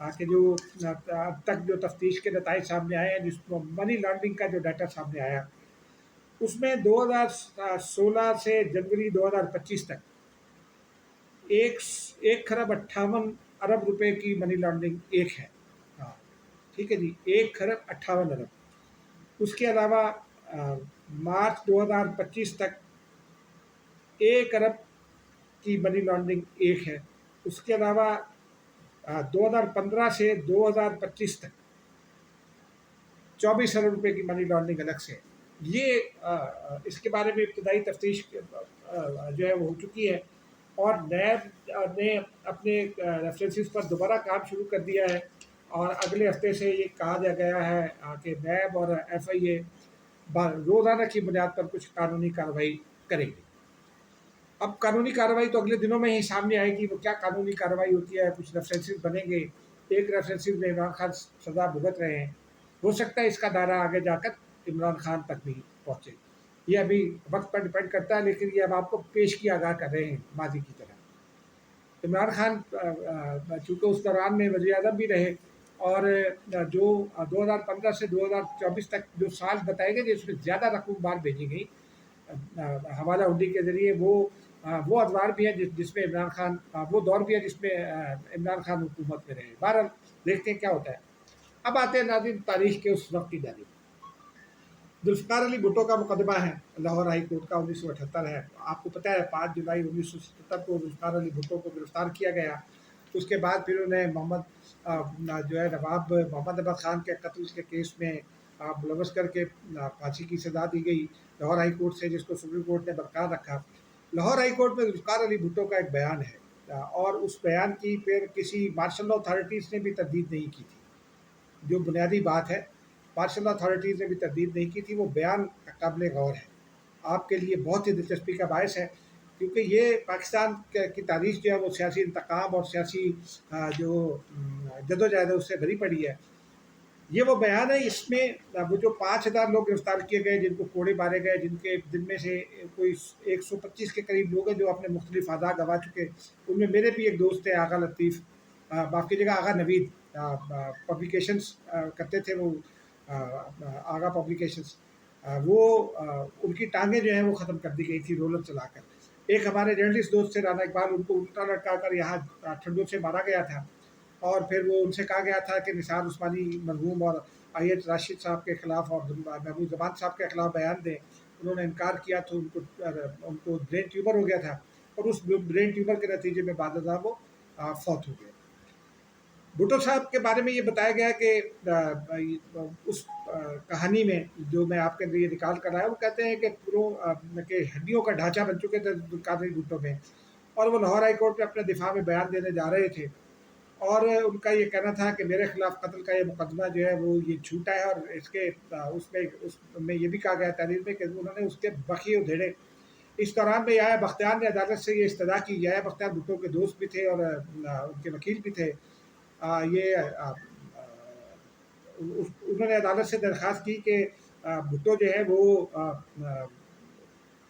کہ جو اب تک جو تفتیش کے نتائج سامنے آئے ہیں، جس کو منی لانڈرنگ کا جو ڈیٹا سامنے آیا، اس میں 2016 سے جنوری 2025 تک ایک 1,58 ارب روپے کی منی لانڈرنگ ایک ہے. ہاں ٹھیک ہے جی، 1,58 ارب. اس کے علاوہ مارچ 2025 تک 1 ارب کی منی لانڈرنگ ایک ہے. اس کے علاوہ 2015 سے 2025 تک 24 ارب روپے کی منی لانڈرنگ الگ سے. یہ اس کے بارے میں ابتدائی تفتیش جو ہے وہ ہو چکی ہے، اور نیب نے اپنے ریفرنسز پر دوبارہ کام شروع کر دیا ہے، اور اگلے ہفتے سے یہ کہا گیا ہے کہ نیب اور ایف آئی اے روزانہ کی بنیاد پر کچھ قانونی کارروائی کریں گے. اب قانونی کارروائی تو اگلے دنوں میں ہی سامنے آئے گی. وہ کیا قانونی کارروائی ہوتی ہے، کچھ ریفرنسز بنیں گے. ایک ریفرنسز میں عمران خان سزا بھگت رہے ہیں، ہو سکتا ہے اس کا دائرہ آگے جا کر عمران خان تک بھی پہنچے. یہ ابھی وقت پر ڈپینڈ کرتا ہے، لیکن یہ اب آپ کو پیش کی آگاہ کر رہے ہیں ماضی کی طرح. عمران خان چونکہ اس دوران میں وزیر اعظم بھی رہے، اور جو 2015 سے 2024 تک جو سال بتائے گئے جس میں زیادہ رقم بار بھیجی گئی حوالہ ہنڈی کے ذریعے، وہ ادوار بھی ہے جس میں عمران خان، وہ دور بھی ہے جس میں عمران خان حکومت میں رہے. بہرحال دیکھتے ہیں کیا ہوتا ہے. اب آتے ہیں ناظرین تاریخ کے اس وقت کی جانب. ذوالفقار علی بھٹو کا مقدمہ ہے لاہور ہائی کورٹ کا، 1978 ہے. آپ کو پتہ ہے 5 جولائی 1977 کو ذوالفقار علی بھٹو کو گرفتار کیا گیا. اس کے بعد پھر انہیں جو ہے نواب محمد احمد خان کے قتل کے کیس میں ملوث کر کے پھانسی کی سزا دی گئی لاہور ہائی کورٹ سے، جس کو سپریم کورٹ نے برقرار رکھا. لاہور ہائی کورٹ میں ذوالفقار علی بھٹو کا ایک بیان ہے، اور اس بیان کی پھر کسی مارشل لا اتھارٹیز نے بھی تردید نہیں کی تھی. جو بنیادی بات ہے، مارشل لا اتھارٹیز نے بھی تردید نہیں کی تھی. وہ بیان قابل غور ہے، آپ کے لیے بہت ہی دلچسپی کا باعث ہے، کیونکہ یہ پاکستان کی تاریخ جو ہے وہ سیاسی انتقام اور سیاسی جو جدوجہد ہے اس سے بھری پڑی ہے. یہ وہ بیان ہے، اس میں وہ جو 5,000 لوگ گرفتار کیے گئے، جن کو کوڑے مارے گئے، جن میں سے کوئی 125 کے قریب لوگ ہیں جو اپنے مختلف اعضاء گنوا چکے. ان میں میرے بھی ایک دوست تھے آغا لطیف، باقی جگہ آغا نوید، پبلیکیشنز کرتے تھے وہ، آغا پبلیکیشنز. وہ ان کی ٹانگیں جو ہیں وہ ختم کر دی گئی تھی رولر چلا کر. ایک ہمارے جرنلسٹ دوست تھے رانا اقبال، ان کو الٹا لٹکا کر یہاں ٹھنڈوں سے مارا گیا تھا، اور پھر وہ ان سے کہا گیا تھا کہ نثار عثمانی مرحوم اور آئی ایچ راشد صاحب کے خلاف اور محمود زمان صاحب کے خلاف بیان دیں. انہوں نے انکار کیا تو ان کو برین ٹیومر ہو گیا تھا، اور اس برین ٹیومر کے نتیجے میں بعد ازاں وہ فوت ہو گئے. بھٹو صاحب کے بارے میں یہ بتایا گیا کہ اس کہانی میں جو میں آپ کے لیے نکال کر آیا، وہ کہتے ہیں کہ ہڈیوں کا ڈھانچہ بن چکے تھے ذوالفقار علی بھٹو میں، اور وہ لاہور ہائی کورٹ میں اپنے دفاع میں بیان دینے جا رہے تھے، اور ان کا یہ کہنا تھا کہ میرے خلاف قتل کا یہ مقدمہ جو ہے وہ یہ جھوٹا ہے، اور اس میں یہ بھی کہا گیا تحریر میں کہ انہوں نے اس کے بخیے ادھیڑے. اس دوران میں یحییٰ بختیار نے عدالت سے یہ استدعا کی. یحییٰ بختیار بھٹو کے دوست بھی تھے اور ان کے وکیل بھی تھے. انہوں نے عدالت سے درخواست کی کہ بھٹو جو ہے وہ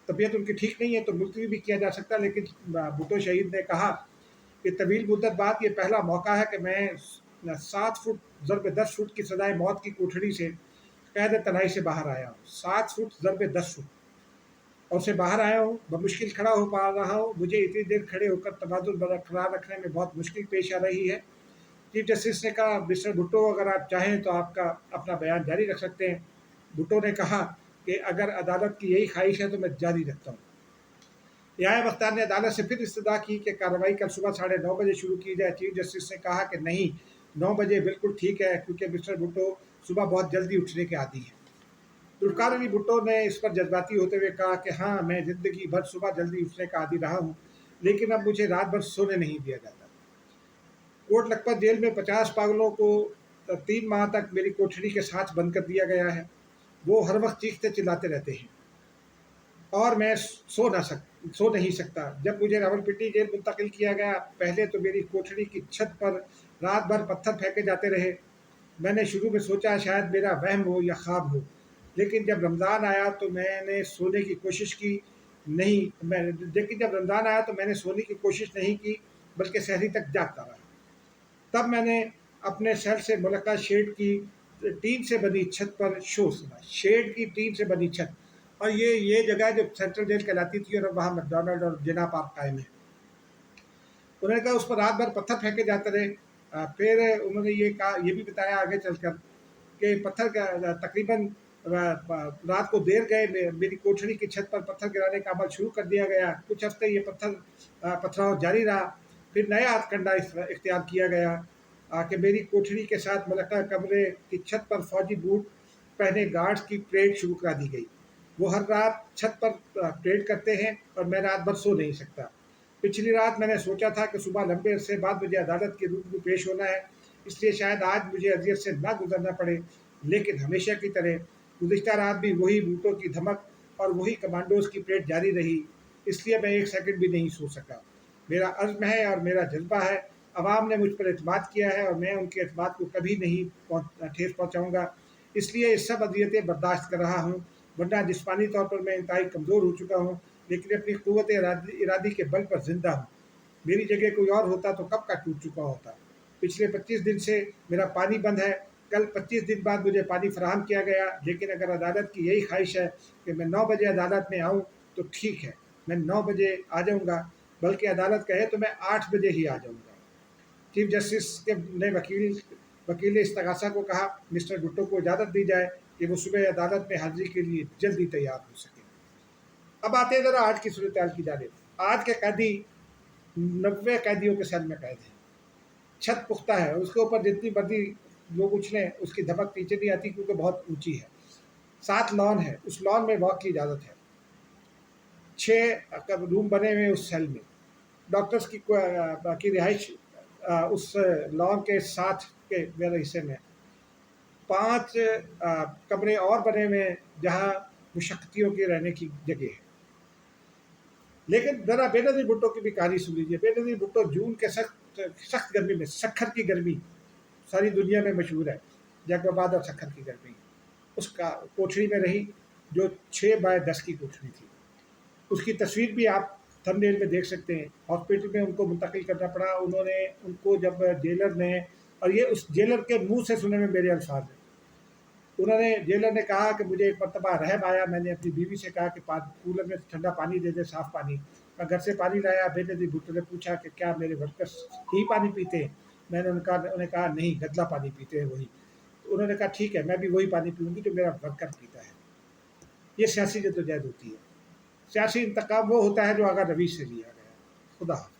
طبیعت ان کی ٹھیک نہیں ہے تو ملتوی بھی کیا جا سکتا ہے، لیکن بھٹو شہید نے کہا کہ طویل مدت بعد یہ پہلا موقع ہے کہ میں 7 فٹ ضرب 10 فٹ کی سزائے موت کی کوٹھڑی سے قید تنہائی سے باہر آیا ہوں. 7 فٹ ضرب 10 فٹ اور سے باہر آیا ہوں. بمشکل کھڑا ہو پا رہا ہوں. مجھے اتنی دیر کھڑے ہو کر توازن برقرار رکھنے میں بہت مشکل پیش آ رہی ہے. چیف جسٹس نے کہا مسٹر بھٹو اگر آپ چاہیں تو آپ کا اپنا بیان جاری رکھ سکتے ہیں. بھٹو نے کہا کہ اگر عدالت کی یہی خواہش ہے تو میں جاری رکھتا ہوں. یحییٰ بختیار نے عدالت سے پھر استدعا کی کہ کارروائی کل صبح 9:30 بجے شروع کی جائے. چیف جسٹس نے کہا کہ نہیں، 9 بجے بالکل ٹھیک ہے، کیونکہ مسٹر بھٹو صبح بہت جلدی اٹھنے کے عادی ہیں. ذوالفقار علی بھٹو نے اس پر جذباتی ہوتے ہوئے کہا کہ ہاں، میں زندگی بھر صبح جلدی اٹھنے کا عادی رہا ہوں، لیکن اب مجھے رات بھر سونے نہیں دیا جاتا. کوٹ لکھپت جیل میں 50 پاگلوں کو 3 ماہ تک میری کوٹھڑی کے ساتھ بند کر دیا گیا ہے. وہ ہر وقت چیختے چلاتے رہتے ہیں اور میں سو نہیں سکتا. جب مجھے راولپنڈی جیل منتقل کیا گیا، پہلے تو میری کوٹھڑی کی چھت پر رات بھر پتھر پھینکے جاتے رہے. میں نے شروع میں سوچا شاید میرا وہم ہو یا خواب ہو، لیکن جب رمضان آیا تو میں نے سونے کی کوشش نہیں کی، بلکہ سحری تک جاگتا رہا. تب میں نے اپنے سر سے ملکہ شیڈ کی ٹین سے بنی چھت پر شو سنا، شیڈ کی ٹین سے بنی چھت، اور یہ جگہ جو سینٹرل جیل کہلاتی تھی اور وہاں میک ڈونلڈ اور جنا پارک قائم ہے۔ انہوں نے کہا اس پر رات بھر پتھر پھینکے جاتے رہے۔ پھر انہوں نے یہ بھی بتایا آگے چل کر کہ پتھر کا تقریباً رات کو دیر گئے، میری کوٹھری کی چھت پر پتھر گرانے کا عمل شروع کر دیا گیا، کچھ ہفتے یہ پتھراؤ جاری رہا، پھر نیا ہتھ کنڈا اختیار کیا گیا کہ میری کوٹھری کے ساتھ ملکہ کمرے کی چھت پر فوجی بوٹ پہنے گارڈز کی پریڈ شروع کرا دی گئی۔ وہ ہر رات چھت پر پریڈ کرتے ہیں اور میں رات بھر سو نہیں سکتا۔ پچھلی رات میں نے سوچا تھا کہ صبح لمبے عرصے بعد مجھے عدالت کے روبرو پیش ہونا ہے، اس لیے شاید آج مجھے اذیت سے نہ گزرنا پڑے، لیکن ہمیشہ کی طرح گزشتہ رات بھی وہی بوٹوں کی دھمک اور وہی کمانڈوز کی پریڈ جاری رہی، اس لیے میں ایک سیکنڈ بھی نہیں سو سکا۔ میرا عزم ہے اور میرا جذبہ ہے، عوام نے مجھ پر اعتماد کیا ہے اور میں ان کے اعتماد کو کبھی نہیں ٹھیس پہنچاؤں گا، اس لیے یہ سب اذیتیں برداشت کر رہا ہوں، ورنہ جسمانی طور پر میں انتہائی کمزور ہو چکا ہوں، لیکن اپنی قوت ارادی کے بل پر زندہ ہوں۔ میری جگہ کوئی اور ہوتا تو کب کا ٹوٹ چکا ہوتا۔ پچھلے 25 دن سے میرا پانی بند ہے، کل 25 دن بعد مجھے پانی فراہم کیا گیا، لیکن اگر عدالت کی یہی خواہش ہے کہ میں 9 بجے عدالت میں آؤں تو ٹھیک ہے، میں 9 بجے آ جاؤں گا، بلکہ عدالت کہے تو میں 8 بجے ہی آ جاؤں گا۔ چیف جسٹس نے وکیل استغاثہ کو کہا مسٹر بھٹو کو اجازت دی جائے کہ وہ صبح عدالت میں حاضری کے لیے جلدی تیار ہو سکے۔ اب آتے ہیں ذرا آج کی صورتحال کی جانب۔ آج کے قیدی 90 قیدیوں کے سیل میں قید ہیں، چھت پختہ ہے، اس کے اوپر جتنی مرضی لوگ اچھلیں اس کی دھمک نیچے نہیں آتی کیونکہ بہت اونچی ہے۔ 7 لان ہے، اس لان میں واک کی اجازت ہے، 6 روم بنے ہوئے اس سیل میں، ڈاکٹرز کی رہائش اس لان کے ساتھ کے میرے حصے میں، 5 کمرے اور بنے ہوئے ہیں جہاں مشقتیوں کے رہنے کی جگہ ہے۔ لیکن ذرا بے نظیر بھٹو کی بھی کہانی سن لیجیے۔ بے نظیر بھٹو جون کے سخت گرمی میں، سکھر کی گرمی ساری دنیا میں مشہور ہے، جگ آباد اور سکھر کی گرمی، اس کا کوٹھری میں رہی جو 6x10 کی کوٹھری تھی۔ اس کی تصویر بھی آپ تھمب نیل میں دیکھ سکتے ہیں۔ ہاسپٹل میں ان کو منتقل کرنا پڑا، انہوں نے ان کو جب جیلر نے، اور یہ اس جیلر کے منہ سے سنے میں میرے الفاظ ہیں، جیلر نے کہا کہ مجھے ایک مرتبہ رحم آیا، میں نے اپنی بیوی سے کہا کہ کولر میں ٹھنڈا پانی دے دے، صاف پانی، میں گھر سے پانی لایا، بے نظیر بھٹو نے پوچھا کہ کیا میرے ورکرس ہی پانی پیتے ہیں؟ میں نے انہیں کہا نہیں، گدلا پانی پیتے ہیں وہی۔ تو انہوں نے کہا ٹھیک ہے، میں بھی وہی پانی پیوں گی جو میرا ورکر پیتا ہے۔ یہ سیاسی جدوجہد ہوتی ہے، سیاسی انتقام وہ ہوتا ہے جو آغا رویش سے لیا گیا۔ خدا حافظ۔